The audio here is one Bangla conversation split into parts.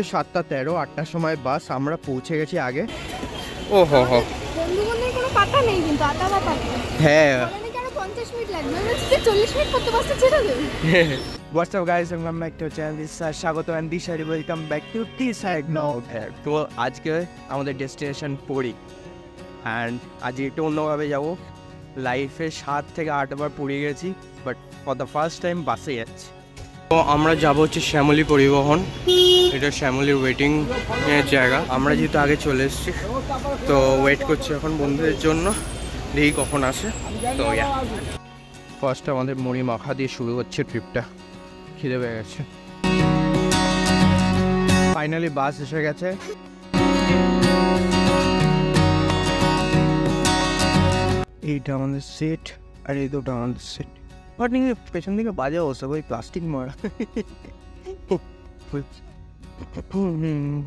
হচ্ছে 7:13, 8টার সময় বাস, আমরা পৌঁছে গেছি আগে। ও হো হো, বন্ধুগণের কোনো পাতা নেই কিন্তু আটা বাতা। হ্যাঁ, বলেনি কেন 50 মিনিট লাগবে, আমি বলছি 40 মিনিট করতে বাসটা ছেড়ে দেবে। What's up guys, welcome back to our channel. This is স্বাগত and this is welcome back to T-Side Note. তো আজকে আমাদের ডেস্টিনেশন পুরী, অ্যান্ড আজকে একটু অন্যভাবে যাবো। লাইফে 7 থেকে 8 বার পুরী গেছি, but for the first time বাসে যাচ্ছি। তো আমরা যাবো হচ্ছে শ্যামলী পরিবহন, এটা শ্যামলীর ওয়েটিং এর জায়গা। আমরা যেহেতু আগে চলে এসেছি, তো ওয়েট করছি এখন বন্ধুদের জন্য, দেখি কখন আসে। তো ফার্স্ট আমাদের মুড়ি মাখা দিয়ে শুরু হচ্ছে ট্রিপটা, খিদে পেয়ে গেছে। ফাইনালি বাস এসে গেছে। এইটা আমাদের সিট আর এই দুটো আমাদের সিট। বাট পেছন দিকে বাজে অবস্থা, ওই প্লাস্টিক মারা।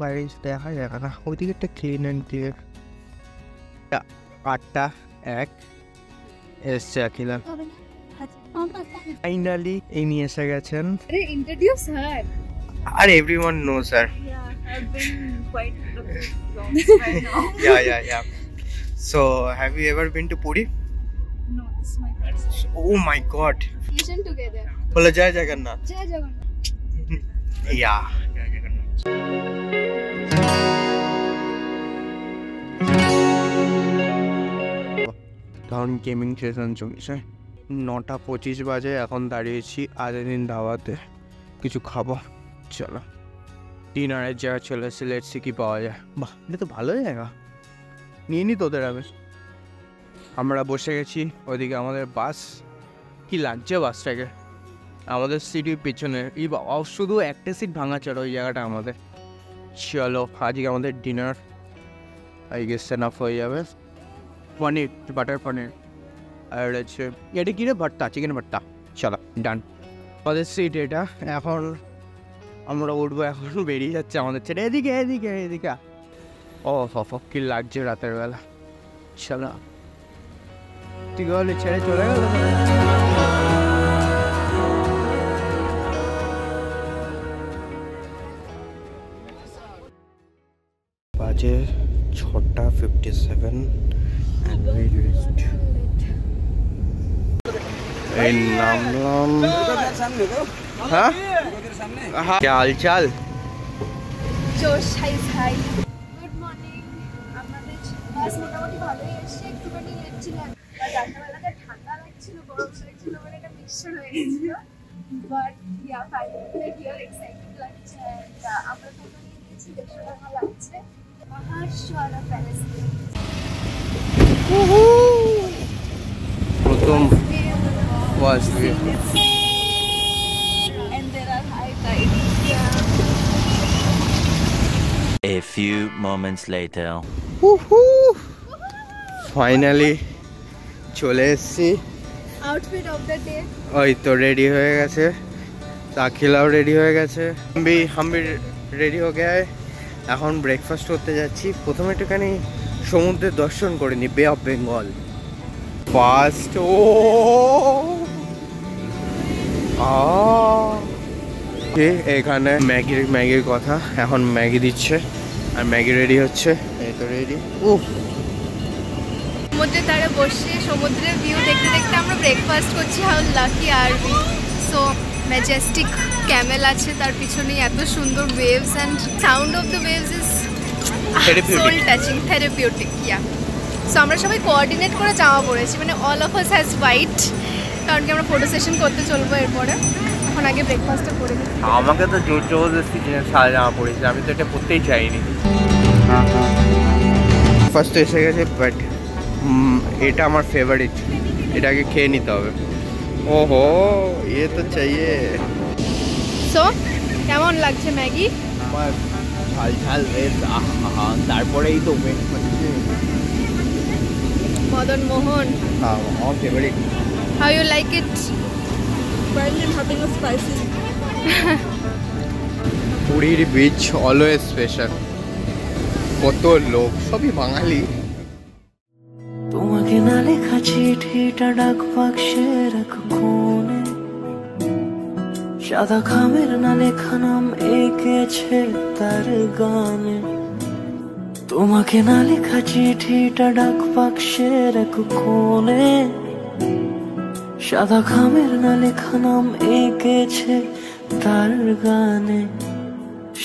বাইরে দেখা যায় না, ওইদিকে একটা ক্লিন অ্যান্ড ক্লিয়ার। 8:01 এসছে আখিলা। ফাইনালি ইনি এসে গেছেন। আরে ইন্ট্রোডিউস হার। আর everyone knows her. Yeah, I've been quite long right now. Yeah. So, have you ever been to Puri? No, this is my first time. Oh my God. Listen together. बोला जय जगन्नाथ. Jai Jagannath. Yeah. जय जगन्नाथ. তখন গেমিং সেশন চলছে। 9:25 বাজে, এখন দাঁড়িয়েছি আদিন ধাবাতে, কিছু খাবো। চলো ডিনারের জায়গা চলে এসেছি, লেটস সি কি পাওয়া যায়। বাহ, এটা তো ভালো জায়গা, নিয়ে নি তোদের। আমরা বসে গেছি, ওইদিকে আমাদের বাস। কি লাগছে বাসটাকে, আমাদের সিটির পেছনে। এই বাবা, শুধু একটা সিট ভাঙা চলো ওই জায়গাটা আমাদের। চলো আজকে আমাদের ডিনার আই গেস এনাফ হয়ে যাবে। পনির, বাটার পনির, আর হচ্ছে এটা কি রে, ভর্তা, চিকেন ভর্তা। চলো ডান, আমাদের সিট এটা। এখন আমরা উঠবো, এখন বেরিয়ে যাচ্ছে আমাদের ছেড়ে। এদিকে এদিকে এদিকে। ও কি লাগছে রাতের বেলা। চলো ঠিক হলে ছেড়ে চলে গেল। বাজে 6:57। এই নামলাম। হ্যাঁ, क्या हाल चाल? জোশ হাই। Good morning. আমাদের বাস মোটামুটি ভালোই এসেছে, একটুখানি লেট ছিল। রাত্রেবেলাতে ঠান্ডা লাগছিল, গরম লাগছিল, মানে একটা মিক্সচার হয়ে গেছিল। But yeah finally here excited লাগছে। আমরা টোটো নিয়ে নিয়েছি, 150 টাকা লাগছে। মহাশোয়ারা প্যালেস। প্রথম ওয়াজ ভিউ। And there are high tides. A few moments later. Finally চলে এসেছি। Outfit of the day. ওই তো রেডি হয়ে গেছে, আখিলাও রেডি হয়ে গেছে, हम भी রেডি হয়ে গেছে। এখন ব্রেকফাস্ট করতে যাচ্ছি। প্রথমে একটুখানি সমুদ্রের দর্শন করে নি, বে অফ বেঙ্গল ফার্স্ট। এখানে ম্যাগির কথা, এখন ম্যাগি দিচ্ছে আর ম্যাগি রেডি হচ্ছে। এই তো রেডি। সমুদ্রের ধারে বসে সমুদ্রের ভিউ দেখতে দেখতে আমরা ব্রেকফাস্ট করছি। How lucky are we. So majestic camel আছে তার পিছনে, এত সুন্দর waves and sound of the waves is soul touching, therapeutic. Yeah, so আমরা সবাই কোঅর্ডিনেট করে জামা পরেছি, মানে all of us has white, কারণ কি আমরা ফটো সেশন করতে চলবো এরপরে। এখন আগে ব্রেকফাস্টটা করে নিই। আমাকে তো জোর জবরদস্তি সাদা জামা পরেছি, আমি তো এটা পরতেই চাইনি। ফার্স্ট এসে গেছে, বাট এটা আমার ফেভারিট, এটাকে খেয়ে নিতে হবে। ওহো, ये तो चाहिए। সো কেমন লাগছে ম্যাগি? আমার ঝাল ঝাল বেশ, আহা, তারপরেই তো ওয়েট করছে। মদন মোহন, হ্যাঁ, আমার favourite. How you like it? পুরীর বিচ অলওয়েজ স্পেশাল। কত লোক, সবই বাঙালি। তোমাকে না লেখা চিঠিটা ডাক বাক্সের এক কোণে, সাদা খামের না লেখা নাম এঁকেছে তার গানে। তোমাকে না লেখা চিঠিটা ডাক বাক্সের এক কোণে, সাদা খামের না লেখা নাম এঁকেছে তার গানে।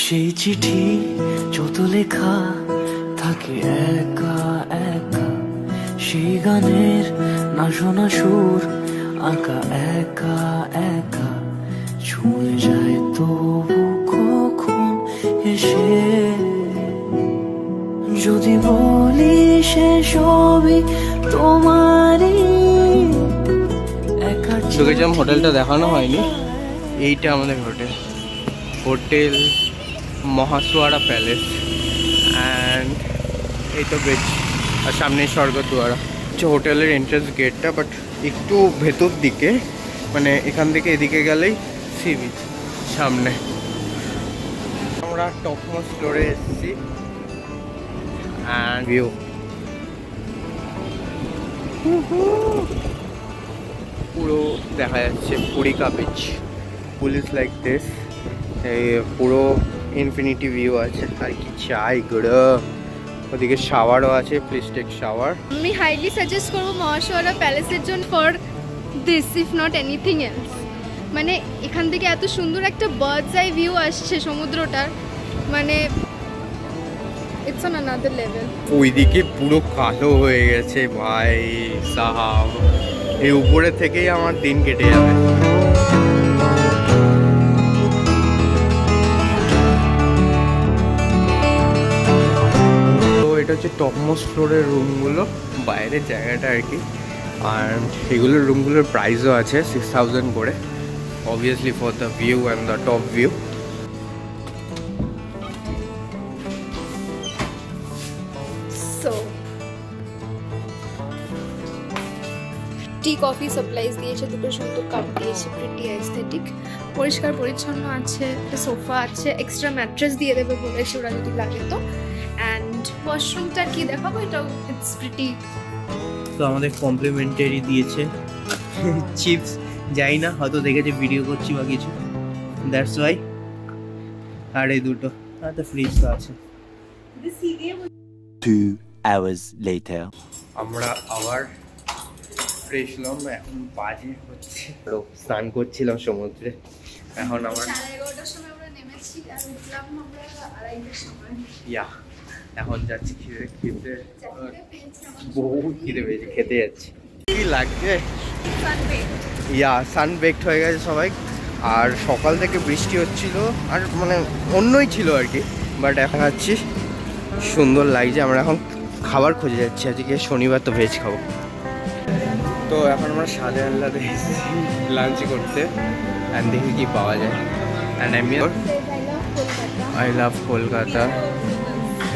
সেই চিঠি যত লেখা থাকে একা একা, সেই গানের না শোনা সুর আঁকা একা একা, ছুঁয়ে যায় তবু কখন এসে। যদি বলি সে সবই তোমারই একা। সুগেজাম হোটেলটা দেখানো হয়নি, এইটা আমাদের হোটেল, হোটেল মহাসুয়ারা প্যালেস। অ্যান্ড এই তো বেচ, আর সামনে স্বর্গদুয়ারা হচ্ছে হোটেলের এন্ট্রান্স গেটটা, বাট একটু ভেতর দিকে, মানে এখান থেকে এদিকে গেলেই সি বিচ সামনে। আমরা টপমোস্ট ফ্লোরে এসেছি অ্যান্ড ভিউ পুরো দেখা যাচ্ছে পুরিকা বিচ। পুলিশ লাইক দিস, এই পুরো ইনফিনিটি ভিউ আছে। আর কি চাই গুড়ো, ওদিকে শাওয়ারও আছে, প্লিজ টেক শাওয়ার। আমি হাইলি সাজেস্ট করবো মহাশোয়ারা প্যালেসের জন্য for this, if not anything else. মানে এখান থেকে এত সুন্দর একটা বার্ডস আই ভিউ আসছে সমুদ্রটার, মানে ইটস অন অ্যানাদার লেভেল। ওইদিকে পুরো কালো হয়ে গেছে ভাই সাহাব, এই উপরে থেকেই আমার দিন কেটে যাবে। তো এটা হচ্ছে টপমোস্ট ফ্লোরের রুমগুলো, বাইরের জায়গাটা আর কি। আর এগুলোর রুমগুলোর প্রাইসও আছে 6000 করে, obviously for the view and the top view. So tea coffee supplies দিয়েছে, দুটো সুন্দর কাপ দিয়েছে, প্রিটি অ্যাস্থেটিক, পরিষ্কার পরিচ্ছন্ন আছে, একটা সোফা আছে, এক্সট্রা ম্যাট্রেস দিয়ে দেবে বলেছে ওরা যদি লাগে তো। অ্যান্ড ওয়াশরুমটা কি দেখাবো, এটাও ইটস প্রিটি। তো আমাদের কমপ্লিমেন্টারি দিয়েছে চিপস, যাই না হয়তো দেখেছে ভিডিও করছি বা কিছু, দ্যাটস ওয়াই। আর এই দুটো, আর তো ফ্রিজ তো আছে। 2 hours later. আমরা আবার ফ্রেশ হলাম, এখন বাজে হচ্ছে, স্নান করছিলাম সমুদ্রে। এখন আমার 11:30টার সময় আমরা নেমেছি আর উঠলাম আমরা 2:30টার সময়। ইয়া এখন যাচ্ছি খেতে, বহু খিদে পেয়েছে, খেতে যাচ্ছি। কি লাগছে? ইয়া সানবেকড হয়ে গেছে সবাই। আর সকাল থেকে বৃষ্টি হচ্ছিল, আর মানে অন্যই ছিল আর কি, বাট এখন যাচ্ছি, সুন্দর লাগছে। আমরা এখন খাবার খুঁজে যাচ্ছি, আজকে শনিবার তো ভেজ খাবো। তো এখন আমরা শাহজাহানলাতে এসেছি লাঞ্চ করতে, অ্যান্ড দেখি কি পাওয়া যায়। অ্যান্ড आई लव कोलकाता,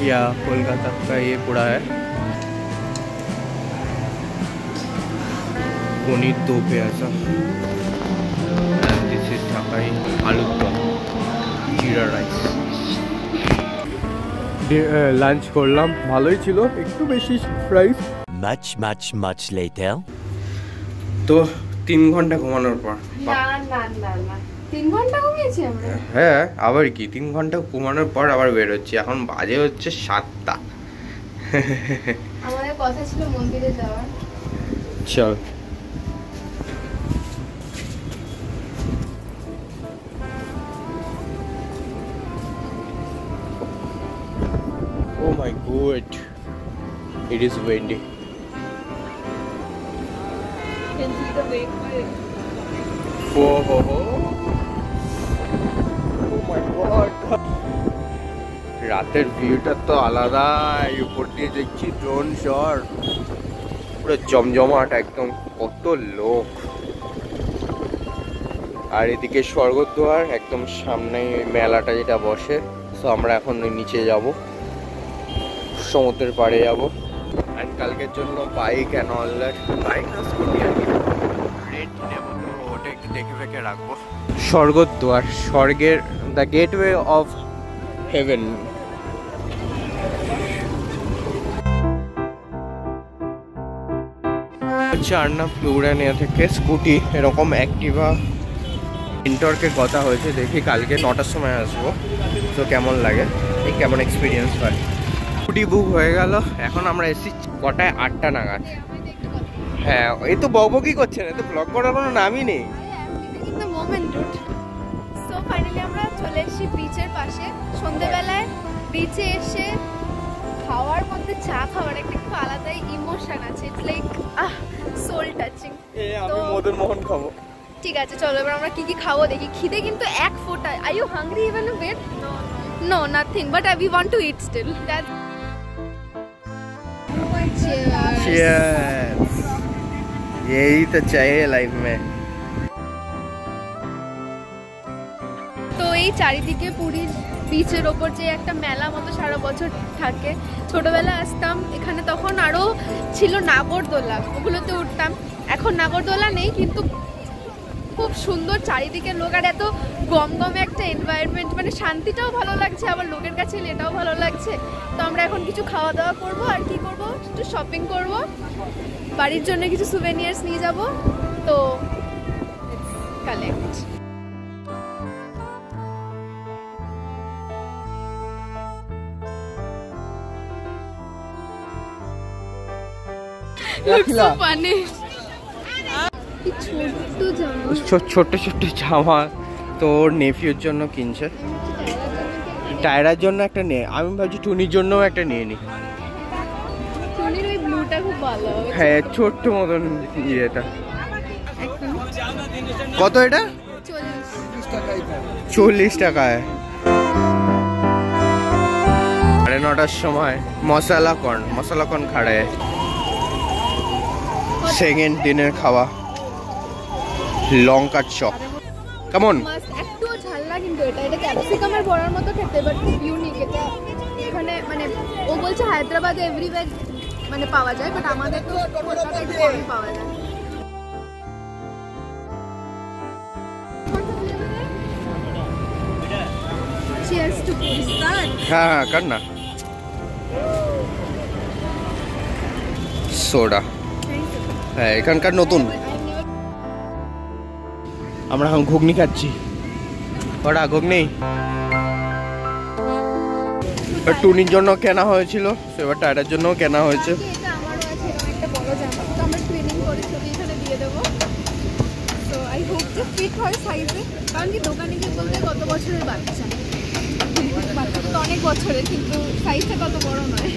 या कोलकाता का ये पूरा है। पनीर दो प्याजा, एंड दिस इज ढाकाई आलू दम, जीरा राइस। লাঞ্চ করলাম, ভালোই ছিল, একটু বেশি প্রাইস। Much later. তো 3 ঘন্টা ঘুমানোর পর, না না না না 3 ঘন্টা ঘুমিয়েছি আমরা। হ্যাঁ আবার কি 3 ঘন্টা ঘুমানোর পর আবার বেরোচ্ছি, এখন বাজে হচ্ছে 7টা। আমাদের কথা ছিল মন্দিরে যাওয়ার। চল Oh my god, it is windy. Can see the wave. Oh my god. রাতের ভিউটা তো আলাদা, উপর দিয়ে দেখছি ড্রোন শট, পুরো জমজমাট একদম, কত লোক। আর এদিকে স্বর্গদ্বার একদম সামনে মেলাটা যেটা বসে। তো আমরা এখন নিচে যাব, সমুদ্রের পাড়ে যাব। অ্যান্ড কালকের জন্য bike and all that, bike না স্কুটি আর কি রেন্ট নেব, তো ওটা একটু দেখে ফেকে রাখবো। স্বর্গদ্বার, স্বর্গের দ্য গেটওয়ে অফ হেভেন। আর্নাব প্লুরানিয়া থেকে স্কুটি এরকম অ্যাক্টিভা ইন্টর্কের কথা হয়েছে, দেখি কালকে 9টার সময় আসবো, তো কেমন লাগে, এই কেমন এক্সপিরিয়েন্স হয়। স্কুটি বুক হয়ে গেল, এখন আমরা এসেছি কটায়, 8টা নাগাদ। হ্যাঁ, এই তো বকবকি করছেন, এত ব্লগ করার কোনো নামই নেই। সো ফাইনালি আমরা চলে এসেছি বিচের পাশে। সন্ধ্যেবেলায় বিচে এসে খাওয়ার মধ্যে চা খাওয়ার একটা খুব আলাদাই ইমোশন আছে। It's like soul touching. আমি মদন মোহন খাবো। ঠিক আছে, চলো এবার আমরা কি কি খাবো দেখি। খিদে কিন্তু এক ফোঁটা। Are you hungry even a bit? No, nothing, but we want to eat still. Cheers. यही तो चाहिए लाइफ में। তো এই চারিদিকে পুরীর বিচের ওপর যে একটা মেলা মতো সারা বছর থাকে, ছোটবেলা আসতাম এখানে, তখন আরো ছিল নাগরদোলা, ওগুলোতে উঠতাম। এখন নাগরদোলা নেই, কিন্তু খুব সুন্দর চারিদিকে লোক, আর এত গমগমে একটা এনভায়রনমেন্ট, মানে শান্তিটাও ভালো লাগছে, আবার লোকের কাছে এটাও ভালো লাগছে। তো আমরা এখন কিছু খাওয়া দাওয়া করবো, আর কি করবো, একটু শপিং করব, বাড়ির জন্য কিছু সুভেনিয়ার্স নিয়ে যাব। তো কালেক্ট। ছোট্ট ছোট্ট জামা তো ওর নেফিউর জন্য কিনছে, টায়রার জন্য একটা নিয়ে, আমি ভাবছি টুনির জন্যও একটা নিয়ে নিই। হ্যাঁ, ছোট্ট মতন ইয়েটা। কত এটা? 40 টাকায়। 9:30টার সময় মশলা কর্ন খাড়ে, সেকেন্ড দিনের খাওয়া, লঙ্কার চপ। কেমন? একটু ঝাল না, কিন্তু এটা ক্যাপসিকামের বড়ার মতো খেতে, বাট ইউনিক। এটা এখানে মানে ও বলছে হায়দ্রাবাদে এভরিওয়্যার মানে পাওয়া যায়, বাট আমাদের তো কলকাতায় একটু কমই পাওয়া যায়। Cheers to Puri. হ্যাঁ, কর না। সোডা, হ্যাঁ এখানকার নতুন। আমরা এখন ঘুগনি খাচ্ছি। ওটা ঘুগনি টুনির জন্য কেনা হয়েছিল, এবার টায়ারের জন্য কেনা হয়েছে। এটা আমারও আছে এরকম একটা বড় জামা, তো আমরা ট্রেনিং করে ছবি এখানে দিয়ে দেবো। তো আই হোপ যে ফিট হয় সাইজে, কারণ কি দোকানে গিয়ে বলতে কত বছরের বাচ্চা, বাচ্চাটা তো অনেক বছরের, কিন্তু সাইজটা কত বড় নয়।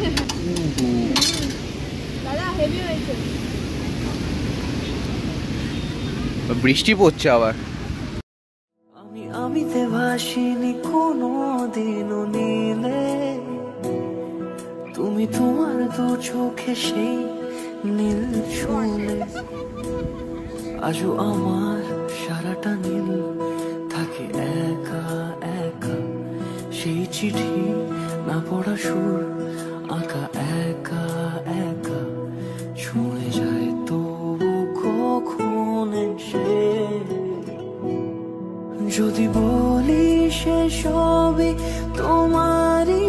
দাদা হেভি হয়েছে। বৃষ্টি পড়ছে আবার। আমিতে ভাসিনি কোনো দিনও নীলে, তুমি তোমার দু চোখে সেই নীল ছুঁলে। আজও আমার সারাটা নীল থাকে একা একা, সেই চিঠি না পড়া সুর আঁকা একা একা, ছুঁয়ে যায় তবু কখন এসে। যদি বলি সে সবই তোমারই,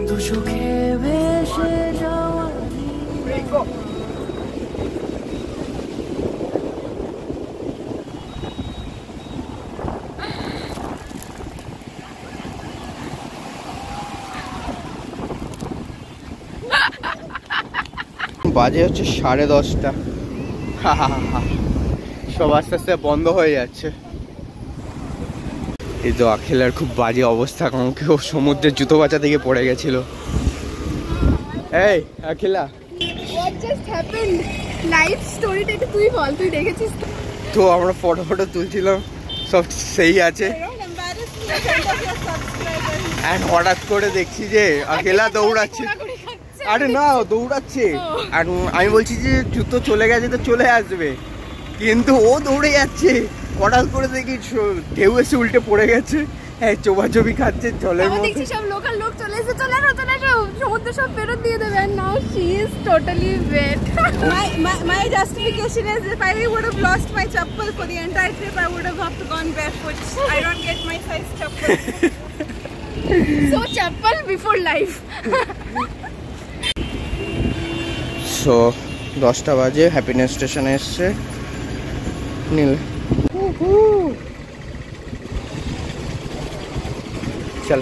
দু চোখে ভেসে যাওয়া। বাজে হচ্ছে 10:30। সব আস্তে আস্তে বন্ধ হয়ে যাচ্ছে। এই তো আখিলার খুব বাজে অবস্থা, কারণ কেউ সমুদ্রের জুতো বাঁচা থেকে পড়ে গেছিল। এই Akhila, what just happened? Life স্টোরিটা একটু তুই বল, তুই দেখেছিস তো? আমরা ফটো তুলছিলাম, সব সেই আছে, আর হঠাৎ করে দেখছি যে আখিলা দৌড়াচ্ছে। আরে না, দৌড়াচ্ছে। আর আমি বলছি যে জুতো চলে গেছে তো চলে আসবে, কিন্তু ও দৌড়ে যাচ্ছে, হঠাৎ করে দেখি ঢেউ এসে উল্টে পড়ে গেছে, হ্যাঁ চোবাচবি খাচ্ছে জলের আমরা মধ্যে। দেখছি সব লোকাল লোক চলে এসে, চলে আসো সমুদ্র সব ফেরত দিয়ে দেবে। and now she is totally wet. My justification is if I would have lost my chappal for the entire trip, I would have gone barefoot. I don't get my size chappal. So chappal before life. So 10টা বাজে, হ্যাপিনেস স্টেশনে এসছে নীল। চল